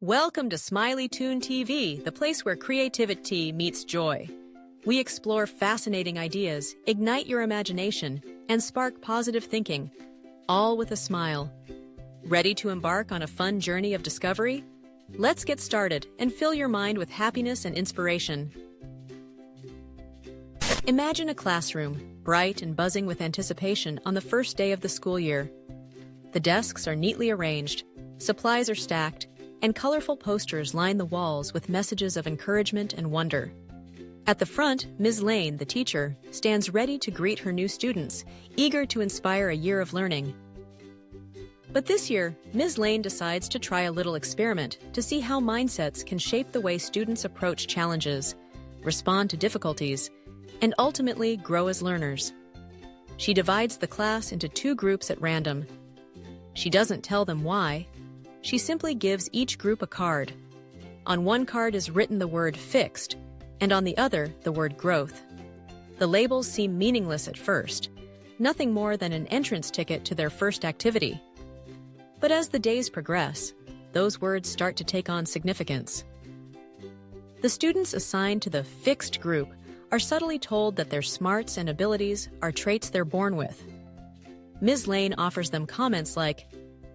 Welcome to Smiley Toon TV, the place where creativity meets joy. We explore fascinating ideas, ignite your imagination, and spark positive thinking, all with a smile. Ready to embark on a fun journey of discovery? Let's get started and fill your mind with happiness and inspiration. Imagine a classroom, bright and buzzing with anticipation on the first day of the school year. The desks are neatly arranged, supplies are stacked, and colorful posters line the walls with messages of encouragement and wonder. At the front, Ms. Lane, the teacher, stands ready to greet her new students, eager to inspire a year of learning. But this year, Ms. Lane decides to try a little experiment to see how mindsets can shape the way students approach challenges, respond to difficulties, and ultimately grow as learners. She divides the class into two groups at random. She doesn't tell them why. She simply gives each group a card. On one card is written the word fixed, and on the other, the word growth. The labels seem meaningless at first, nothing more than an entrance ticket to their first activity. But as the days progress, those words start to take on significance. The students assigned to the fixed group are subtly told that their smarts and abilities are traits they're born with. Ms. Lane offers them comments like,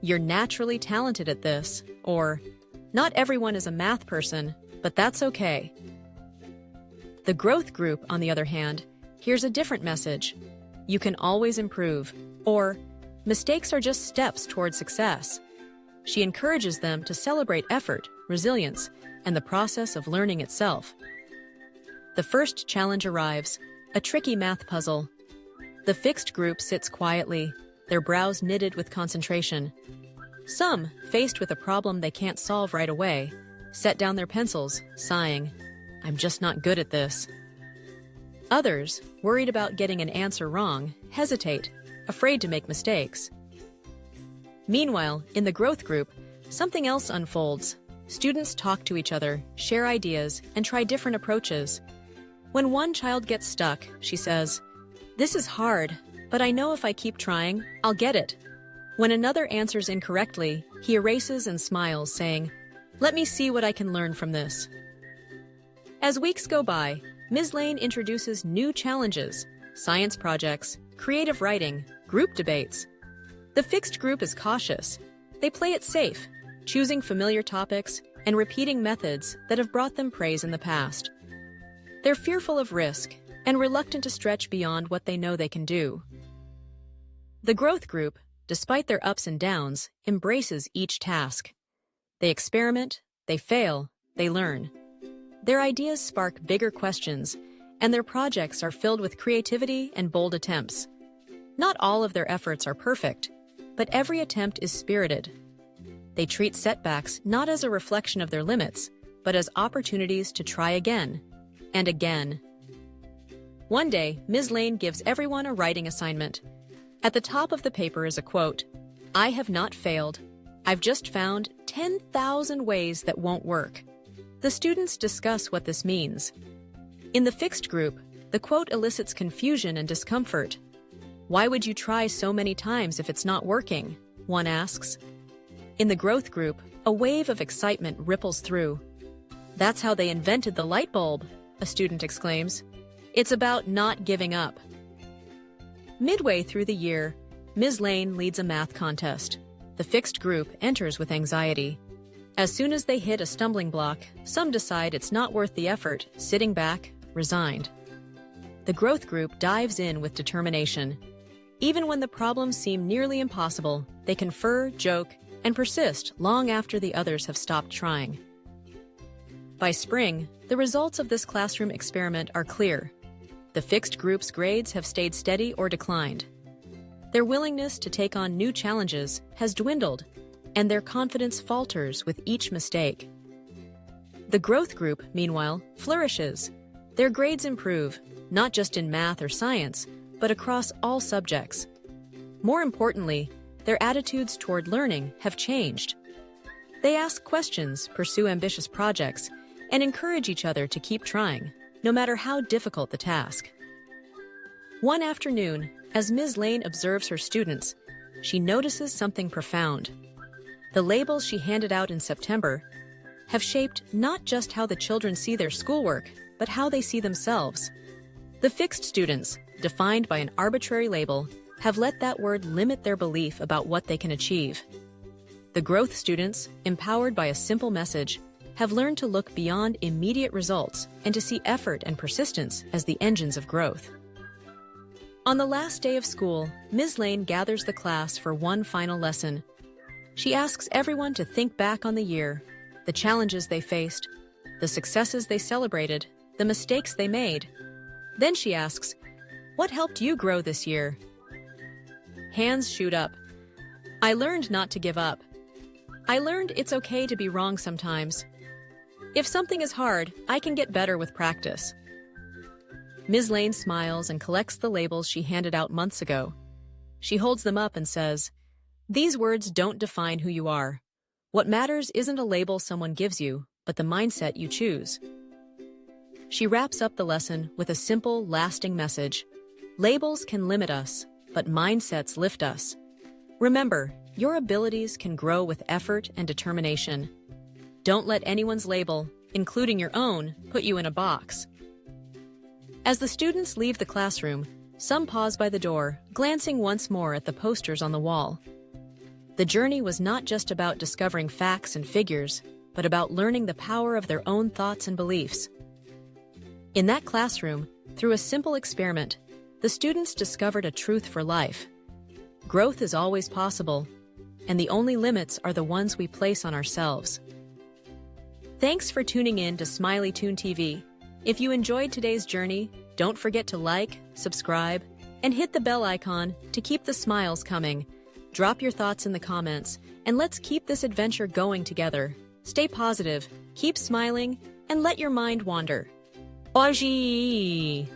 "You're naturally talented at this," or "Not everyone is a math person, but that's okay." The growth group, on the other hand, hears a different message. "You can always improve," or "Mistakes are just steps toward success." She encourages them to celebrate effort, resilience, and the process of learning itself. The first challenge arrives, a tricky math puzzle. The fixed group sits quietly, their brows knitted with concentration. Some, faced with a problem they can't solve right away, set down their pencils, sighing, "I'm just not good at this." Others, worried about getting an answer wrong, hesitate, afraid to make mistakes. Meanwhile, in the growth group, something else unfolds. Students talk to each other, share ideas, and try different approaches. When one child gets stuck, she says, "This is hard, but I know if I keep trying, I'll get it." When another answers incorrectly, he erases and smiles, saying, "Let me see what I can learn from this." As weeks go by, Ms. Lane introduces new challenges, science projects, creative writing, group debates. The fixed group is cautious. They play it safe, choosing familiar topics and repeating methods that have brought them praise in the past. They're fearful of risk and reluctant to stretch beyond what they know they can do. The growth group, despite their ups and downs, embraces each task. They experiment, they fail, they learn. Their ideas spark bigger questions, and their projects are filled with creativity and bold attempts. Not all of their efforts are perfect, but every attempt is spirited. They treat setbacks not as a reflection of their limits, but as opportunities to try again and again. One day, Ms. Lane gives everyone a writing assignment. At the top of the paper is a quote, "I have not failed. I've just found 10,000 ways that won't work." The students discuss what this means. In the fixed group, the quote elicits confusion and discomfort. "Why would you try so many times if it's not working?" one asks. In the growth group, a wave of excitement ripples through. "That's how they invented the light bulb," a student exclaims. "It's about not giving up." Midway through the year, Ms. Lane leads a math contest. The fixed group enters with anxiety. As soon as they hit a stumbling block, some decide it's not worth the effort, sitting back, resigned. The growth group dives in with determination. Even when the problems seem nearly impossible, they confer, joke, and persist long after the others have stopped trying. By spring, the results of this classroom experiment are clear. The fixed group's grades have stayed steady or declined. Their willingness to take on new challenges has dwindled, and their confidence falters with each mistake. The growth group, meanwhile, flourishes. Their grades improve, not just in math or science, but across all subjects. More importantly, their attitudes toward learning have changed. They ask questions, pursue ambitious projects, and encourage each other to keep trying, no matter how difficult the task. One afternoon, as Ms. Lane observes her students, she notices something profound. The labels she handed out in September, have shaped not just how the children see their schoolwork, but how they see themselves. The fixed students, defined by an arbitrary label, have let that word limit their belief about what they can achieve. The growth students, empowered by a simple message, have learned to look beyond immediate results and to see effort and persistence as the engines of growth. On the last day of school, Ms. Lane gathers the class for one final lesson. She asks everyone to think back on the year, the challenges they faced, the successes they celebrated, the mistakes they made. Then she asks, "What helped you grow this year?" Hands shoot up. I learned not to give up. I learned it's okay to be wrong sometimes. If something is hard, I can get better with practice. Ms. Lane smiles and collects the labels she handed out months ago. She holds them up and says, "These words don't define who you are. What matters isn't a label someone gives you, but the mindset you choose." She wraps up the lesson with a simple, lasting message. Labels can limit us, but mindsets lift us. Remember, your abilities can grow with effort and determination. Don't let anyone's label, including your own, put you in a box. As the students leave the classroom, some pause by the door, glancing once more at the posters on the wall. The journey was not just about discovering facts and figures, but about learning the power of their own thoughts and beliefs. In that classroom, through a simple experiment, the students discovered a truth for life. Growth is always possible, and the only limits are the ones we place on ourselves. Thanks for tuning in to Smiley Toon TV. If you enjoyed today's journey, don't forget to like, subscribe, and hit the bell icon to keep the smiles coming. Drop your thoughts in the comments, and let's keep this adventure going together. Stay positive, keep smiling, and let your mind wander. Hoje!